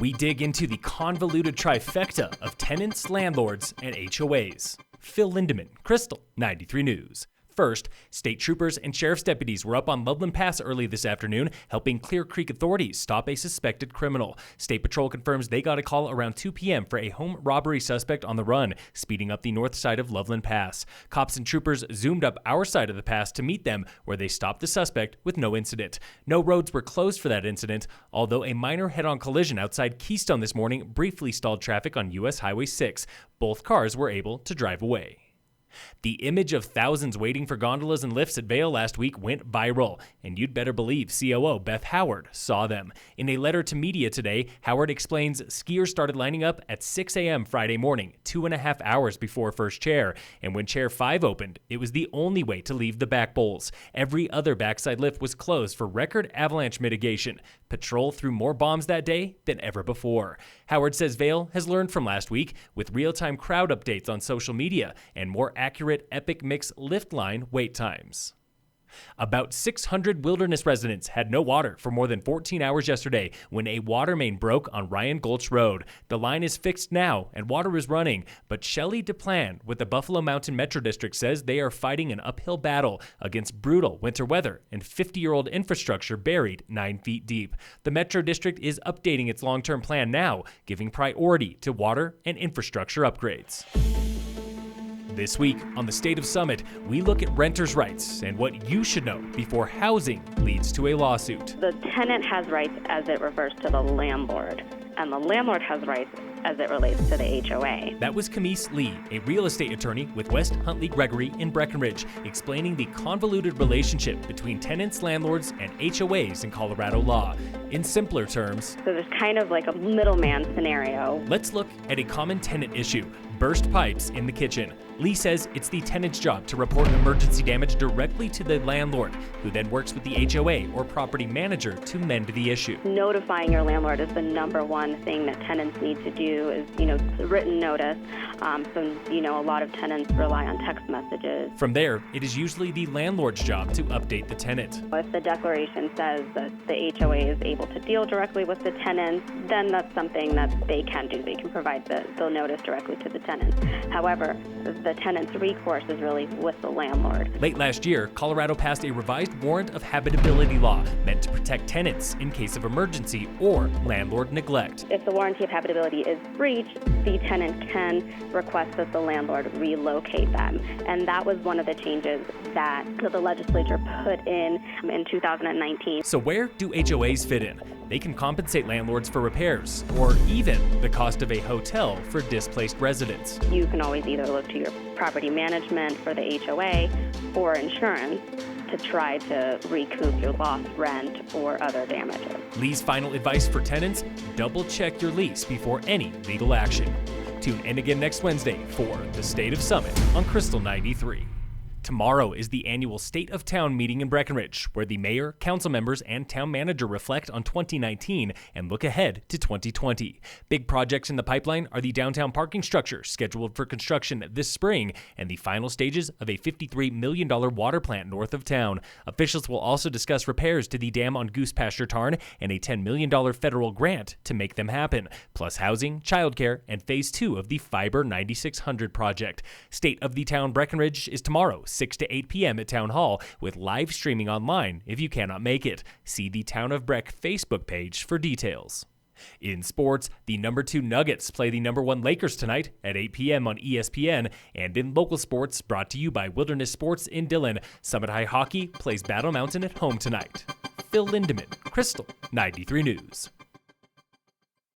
We dig into the convoluted trifecta of tenants, landlords, and HOAs. Phil Lindemann, Krystal, 93 News. First, state troopers and sheriff's deputies were up on Loveland Pass early this afternoon, helping Clear Creek authorities stop a suspected criminal. State Patrol confirms they got a call around 2 p.m. for a home robbery suspect on the run, speeding up the north side of Loveland Pass. Cops and troopers zoomed up our side of the pass to meet them, where they stopped the suspect with no incident. No roads were closed for that incident, although a minor head-on collision outside Keystone this morning briefly stalled traffic on U.S. Highway 6. Both cars were able to drive away. The image of thousands waiting for gondolas and lifts at Vail last week went viral, and you'd better believe COO Beth Howard saw them. In a letter to media today, Howard explains skiers started lining up at 6 a.m. Friday morning, 2.5 hours before first chair, and when chair 5 opened, it was the only way to leave the back bowls. Every other backside lift was closed for record avalanche mitigation. Patrol threw more bombs that day than ever before. Howard says Vail has learned from last week with real-time crowd updates on social media and more accurate Epic Mix lift line wait times. About 600 Wilderness residents had no water for more than 14 hours yesterday when a water main broke on Ryan Gulch Road. The line is fixed now and water is running, but Shelley DePlan with the Buffalo Mountain Metro District says they are fighting an uphill battle against brutal winter weather and 50-year-old infrastructure buried 9 feet deep. The Metro District is updating its long-term plan now, giving priority to water and infrastructure upgrades. This week on the State of Summit, we look at renters' rights and what you should know before housing leads to a lawsuit. The tenant has rights as it refers to the landlord, and the landlord has rights as it relates to the HOA. That was Camise Lee, a real estate attorney with West Huntley Gregory in Breckenridge, explaining the convoluted relationship between tenants, landlords, and HOAs in Colorado law. In simpler terms, So there's kind of like a middleman scenario. let's look at a common tenant issue: burst pipes in the kitchen. Lee says it's the tenant's job to report emergency damage directly to the landlord, who then works with the HOA or property manager to mend the issue. Notifying your landlord is the number one thing that tenants need to do is, written notice. A lot of tenants rely on text messages. From there, it is usually the landlord's job to update the tenant. If the declaration says that the HOA is able to deal directly with the tenants, then that's something that they can do. They can provide the notice directly to the tenants. However, the tenant's recourse is really with the landlord. Late last year, Colorado passed a revised warrant of habitability law meant to protect tenants in case of emergency or landlord neglect. If the warranty of habitability is breached, the tenant can request that the landlord relocate them. And that was one of the changes that the legislature put in 2019. So where do HOAs fit in? They can compensate landlords for repairs, or even the cost of a hotel for displaced residents. You can always either look to your property management for the HOA or insurance to try to recoup your lost rent or other damages. Lee's final advice for tenants: double check your lease before any legal action. Tune in again next Wednesday for the State of Summit on Krystal 93. Tomorrow is the annual State of Town meeting in Breckenridge, where the mayor, council members, and town manager reflect on 2019 and look ahead to 2020. Big projects in the pipeline are the downtown parking structure, scheduled for construction this spring, and the final stages of a $53 million water plant north of town. Officials will also discuss repairs to the dam on Goose Pasture Tarn and a $10 million federal grant to make them happen, plus housing, childcare, and Phase 2 of the Fiber 9600 project. State of the Town Breckenridge is tomorrow, 6 to 8 p.m. at Town Hall, with live streaming online if you cannot make it. See the Town of Breck Facebook page for details. In sports, the number 2 Nuggets play the number 1 Lakers tonight at 8 p.m. on ESPN. And in local sports, brought to you by Wilderness Sports in Dillon, Summit High Hockey plays Battle Mountain at home tonight. Phil Lindemann, Krystal, 93 News.